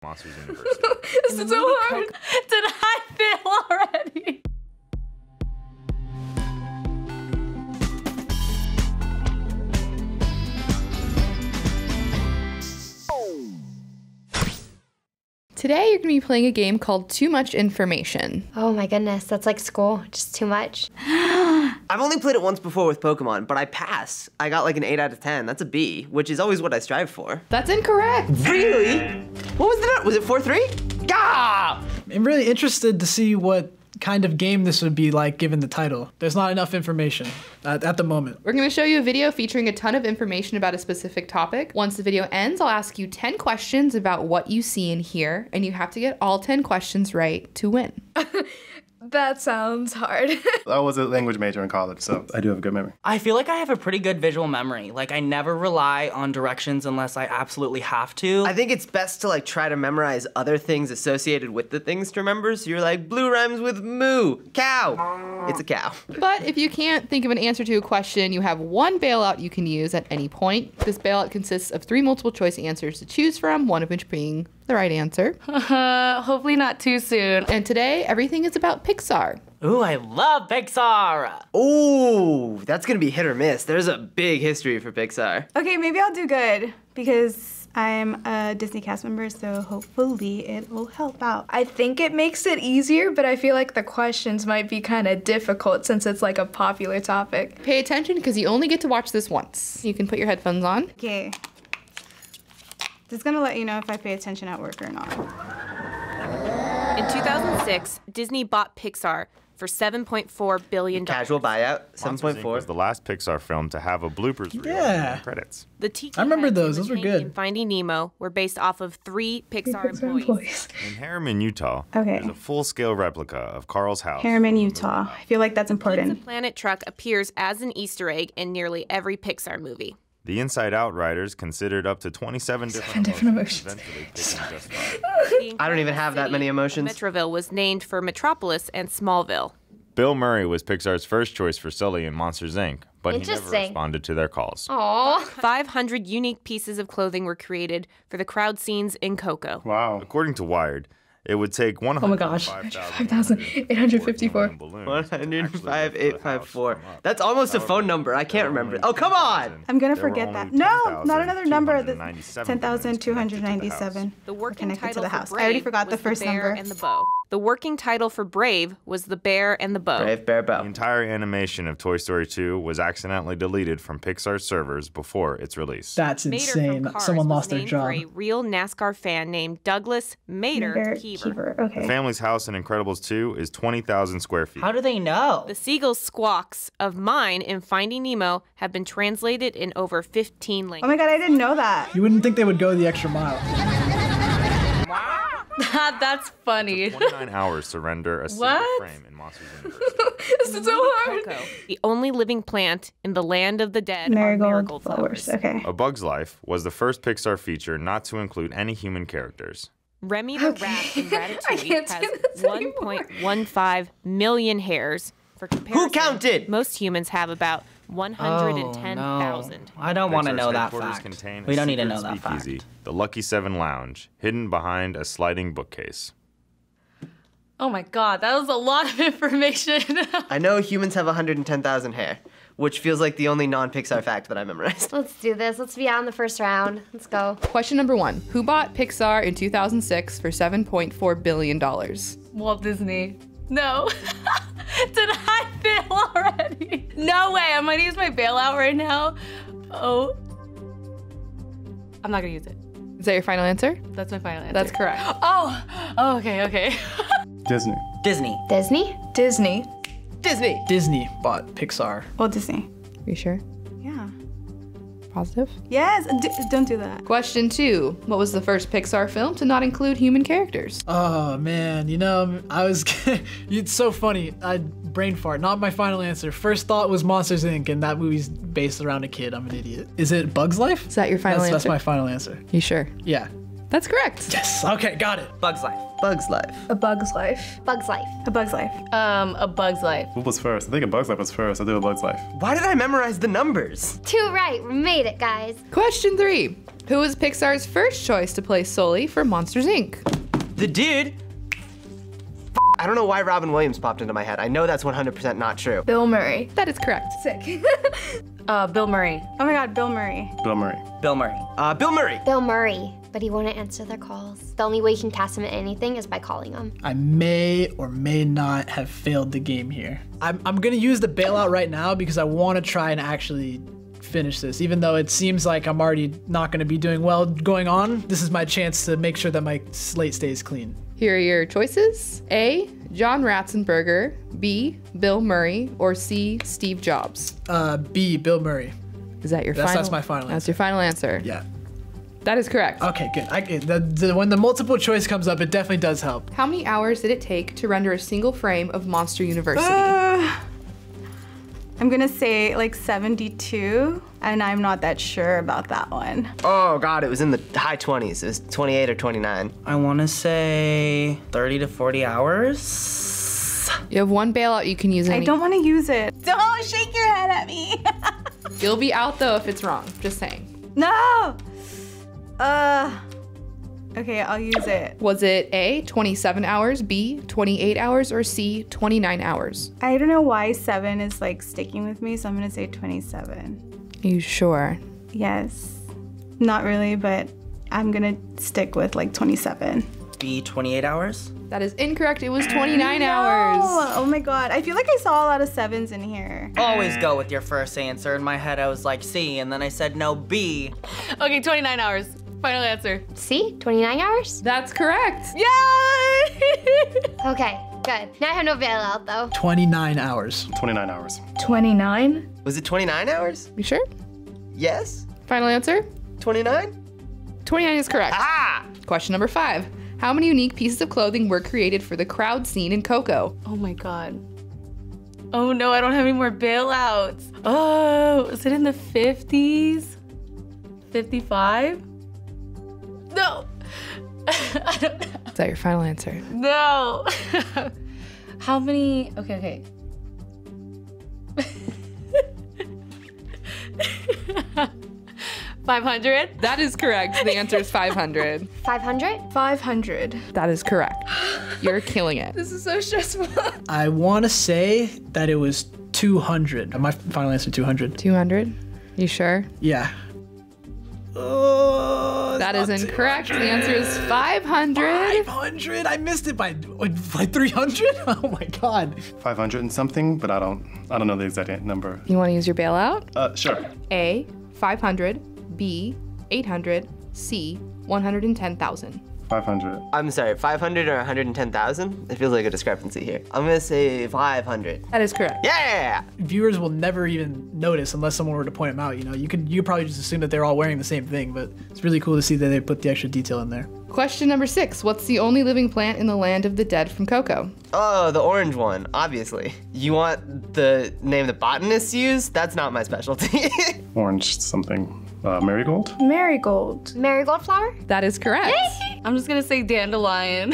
Monsters University. This is so hard. Did I fail already? Today you're going to be playing a game called Too Much Information. Oh my goodness, that's like school, just too much. I've only played it once before with Pokemon, but I passed. I got like an 8 out of 10. That's a B, which is always what I strive for. That's incorrect. Really? What was the number? Was it 4-3? Gah! I'm really interested to see what kind of game this would be like given the title. There's not enough information at the moment. We're going to show you a video featuring a ton of information about a specific topic. Once the video ends, I'll ask you 10 questions about what you see and hear, and you have to get all 10 questions right to win. That sounds hard. I was a language major in college, so I do have a good memory. I feel like I have a pretty good visual memory. Like, I never rely on directions unless I absolutely have to. I think it's best to like try to memorize other things associated with the things to remember. So you're like, blue rhymes with moo, cow. It's a cow. But if you can't think of an answer to a question, you have one bailout you can use at any point. This bailout consists of 3 multiple choice answers to choose from, one of which being the right answer. Hopefully not too soon. And today, everything is about Pixar. Ooh, I love Pixar. Ooh, that's gonna be hit or miss. There's a big history for Pixar. Okay, maybe I'll do good because I'm a Disney cast member, so hopefully it will help out. I think it makes it easier, but I feel like the questions might be kind of difficult since it's like a popular topic. Pay attention because you only get to watch this once. You can put your headphones on. Okay. Just gonna let you know if I pay attention at work or not. In 2006, Disney bought Pixar for $7.4 billion. Casual buyout, Monsters, Inc. 7.4. was the last Pixar film to have a bloopers reel Yeah. in the credits. The tiki I remember heads those. in Those the were tank good. in Finding Nemo were based off of 3 Pixar employees. In Harriman, Utah, Okay. there's a full-scale replica of Carl's house. Harriman, Utah. I feel like that's The important. Planet truck appears as an Easter egg in nearly every Pixar movie. The Inside Out writers considered up to 27 different emotions. Eventually picking just 5. I don't even have that many emotions. Metroville was named for Metropolis and Smallville. Bill Murray was Pixar's first choice for Sully in Monsters, Inc., but he never Interesting. responded to their calls. Aww. 500 unique pieces of clothing were created for the crowd scenes in Coco. Wow. According to Wired, it would take 105,854. 105,854. That's almost a phone number. I can't remember. Oh, come on! I'm gonna forget that. No, not another number. 10,297. The working Connected to title the for house. I already Brave forgot the was first Bear number. and the Bow. The working title for Brave was The Bear and the Bow. Brave Bear The Bow. entire animation of Toy Story 2 was accidentally deleted from Pixar's servers before its release. That's Mater insane. from Cars Someone was lost their named job. for a real NASCAR fan named Douglas Mater Keever. The Okay. family's house in Incredibles 2 is 20,000 square feet. How do they know? The seagull squawks of mine in Finding Nemo have been translated in over 15 Oh languages. my god, I didn't know that. You wouldn't think they would go the extra mile. That's funny. 29 hours to render a single What? frame in Monsters University. This is so hard. Coco, the only living plant in the land of the dead, are Marigold flowers. Okay. A Bug's Life was the first Pixar feature not to include any human characters. Remy the Rat in Ratatouille can't has do this anymore. 1.15 million hairs. For comparison, Who counted? Most humans have about 110,000. I don't want to Pixar's know that headquarters fact. contain a We don't need to secret know that speakeasy, fact. the Lucky 7 Lounge, hidden behind a sliding bookcase. Oh my god, that was a lot of information. I know humans have 110,000 hair, which feels like the only non-Pixar fact that I memorized. Let's do this. Let's be out in the first round. Let's go. Question number 1. Who bought Pixar in 2006 for $7.4 billion? Walt Disney. No. Did I fail already? No way. I'm gonna use my bailout right now. Oh. I'm not gonna use it. Is that your final answer? That's my final answer. That's correct. Oh, okay. Disney. Disney. Disney? Disney. Disney. Disney bought Pixar. Walt Disney. Are you sure? Yeah. Positive? Yes. Don't do that. Question 2. What was the first Pixar film to not include human characters? Oh man, you know, I was. It's so funny. I brain fart. Not my final answer. First thought was Monsters Inc. and that movie's based around a kid. I'm an idiot. Is it Bug's Life? Is that your final That's answer? my final answer. You sure? Yeah. That's correct. Yes. Okay, got it. Bug's Life. Bug's Life. A Bug's Life. Bug's Life. A Bug's Life. A Bug's Life. What was first? I think A Bug's Life was first. I do A Bug's Life. Why did I memorize the numbers? 2 right. We made it, guys. Question 3. Who was Pixar's first choice to play Sully for Monsters, Inc.? The dude. I don't know why Robin Williams popped into my head. I know that's 100% not true. Bill Murray. That is correct. Sick. Bill Murray. Oh my God, Bill Murray. Bill Murray. Bill Murray. Bill Murray. Bill Murray. But he won't answer their calls. The only way you can cast him in anything is by calling him. I may or may not have failed the game here. I'm gonna use the bailout right now because I want to try and actually finish this. Even though it seems like I'm already not gonna be doing well going on, this is my chance to make sure that my slate stays clean. Here are your choices. A, John Ratzenberger. B, Bill Murray. Or C, Steve Jobs. B, Bill Murray. Is that your final? That's my final answer. That's your final answer. Yeah. That is correct. Okay, good. When the multiple choice comes up, it definitely does help. How many hours did it take to render a single frame of Monster University? I'm gonna say like 72, and I'm not that sure about that one. Oh God, it was in the high 20s. It was 28 or 29. I want to say 30 to 40 hours. You have one bailout you can use. I don't want to use it. Don't shake your head at me. You'll be out though if it's wrong. Just saying. No. Okay, I'll use it. Was it A, 27 hours, B, 28 hours, or C, 29 hours? I don't know why 7 is like sticking with me, so I'm gonna say 27. Are you sure? Yes. Not really, but I'm gonna stick with like 27. B, 28 hours? That is incorrect. It was 29 hours. Oh my God. I feel like I saw a lot of 7s in here. Always go with your first answer. In my head, I was like C, and then I said no, B. Okay, 29 hours. Final answer. See? 29 hours? That's correct. Yay! Okay, good. Now I have no bailout though. 29 hours. 29 hours. 29? Was it 29 hours? You sure? Yes. Final answer? 29? 29 is correct. Ah! Question number 5. How many unique pieces of clothing were created for the crowd scene in Coco? Oh my God. Oh no, I don't have any more bailouts. Oh, is it in the 50s? 55? No. I don't know. Is that your final answer? No. How many? Okay. 500? That is correct. The answer is 500. 500? 500. That is correct. You're killing it. This is so stressful. I want to say that it was 200. My final answer, 200. 200? You sure? Yeah. That is incorrect. The answer is 500. 500? I missed it by 300? Oh my God. 500 and something, but I don't know the exact number. You want to use your bailout? Sure. A, 500. B, 800. C, 110,000. 500. I'm sorry, 500 or 110,000? It feels like a discrepancy here. I'm gonna say 500. That is correct. Yeah! Viewers will never even notice unless someone were to point them out. You know, you could probably just assume that they're all wearing the same thing, but it's really cool to see that they put the extra detail in there. Question number 6. What's the only living plant in the land of the dead from Coco? Oh, the orange one, obviously. You want the name the botanists use? That's not my specialty. Orange something. Marigold? Marigold. Marigold flower? That is correct. I'm just gonna say dandelion.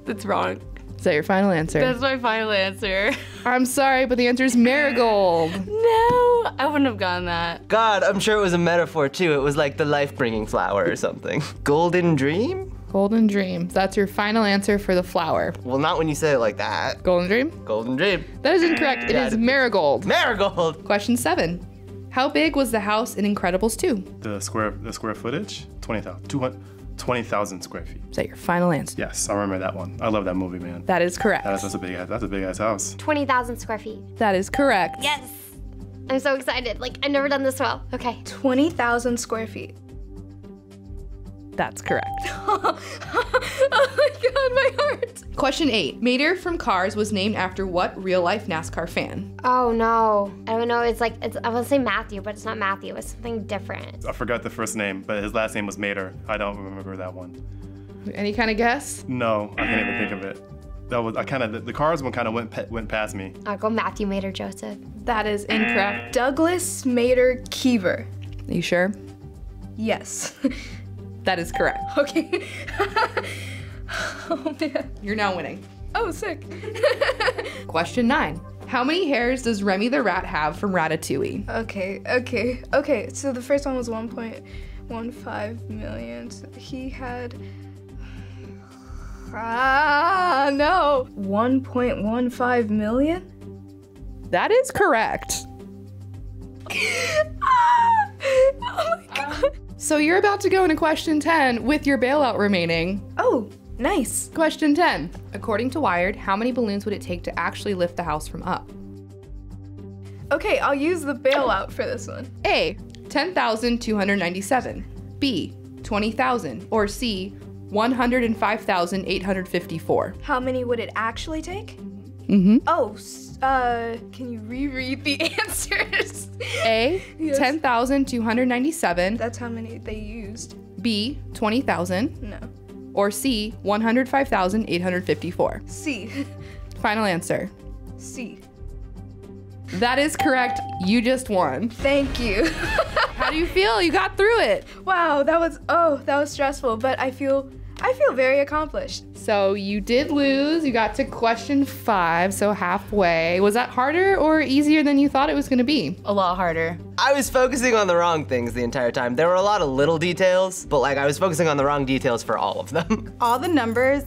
That's wrong. Is that your final answer? That's my final answer. I'm sorry, but the answer is marigold. No, I wouldn't have gotten that. God, I'm sure it was a metaphor too. It was like the life-bringing flower or something. Golden dream? Golden dream. That's your final answer for the flower. Well, not when you say it like that. Golden dream? Golden dream. That is incorrect. It is marigold. Marigold. Question 7. How big was the house in Incredibles 2? The square footage? 20,000 square feet. Is that your final answer? Yes, I remember that one. I love that movie, man. That is correct. That's a big ass house. 20,000 square feet. That is correct. Yes. I'm so excited. Like, I've never done this well. Okay. 20,000 square feet. That's correct. Oh my God, my heart. Question 8. Mater from Cars was named after what real-life NASCAR fan? Oh no. I don't know. I want to say Matthew, but it's not Matthew. It's something different. I forgot the first name, but his last name was Mater. I don't remember that one. Any kind of guess? No, I can't even think of it. That was the Cars one kind of went past me. I'll go Matthew Mater Joseph. That is incorrect. Douglas Mater Keever. Are you sure? Yes. That is correct. Okay. Oh man. You're now winning. Oh, sick. Question 9. How many hairs does Remy the Rat have from Ratatouille? Okay. So the first one was 1.15 million. So he had... no. 1.15 million? That is correct. Oh my god. So you're about to go into question 10 with your bailout remaining. Oh, nice. Question 10. According to Wired, how many balloons would it take to actually lift the house from up? Okay, I'll use the bailout for this one. A, 10,297. B, 20,000. Or C, 105,854. How many would it actually take? Mm-hmm. Oh, can you reread the answers? A, Yes. 10,297. That's how many they used. B, 20,000. No. Or C, 105,854. C. Final answer. C. That is correct. You just won. Thank you. How do you feel? You got through it. Wow, that was stressful, but I feel very accomplished. So you did lose. You got to question 5, so halfway. Was that harder or easier than you thought it was going to be? A lot harder. I was focusing on the wrong things the entire time. There were a lot of little details, but like I was focusing on the wrong details for all of them. All the numbers?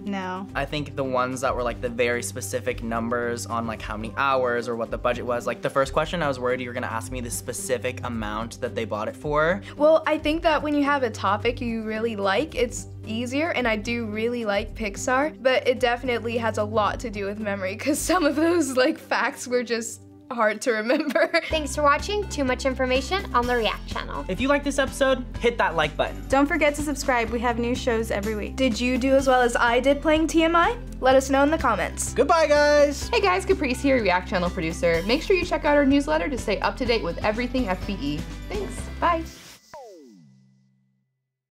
No. I think the ones that were like the very specific numbers on like how many hours or what the budget was. Like the first question, I was worried you were gonna ask me the specific amount that they bought it for. Well, I think that when you have a topic you really like, it's easier, and I do really like Pixar, but it definitely has a lot to do with memory because some of those like facts were just hard to remember. Thanks for watching Too Much Information on the React channel. If you like this episode, hit that like button. Don't forget to subscribe. We have new shows every week. Did you do as well as I did playing TMI? Let us know in the comments. Goodbye, guys. Hey guys, Caprice here, React channel producer. Make sure you check out our newsletter to stay up to date with everything FBE. Thanks. Bye.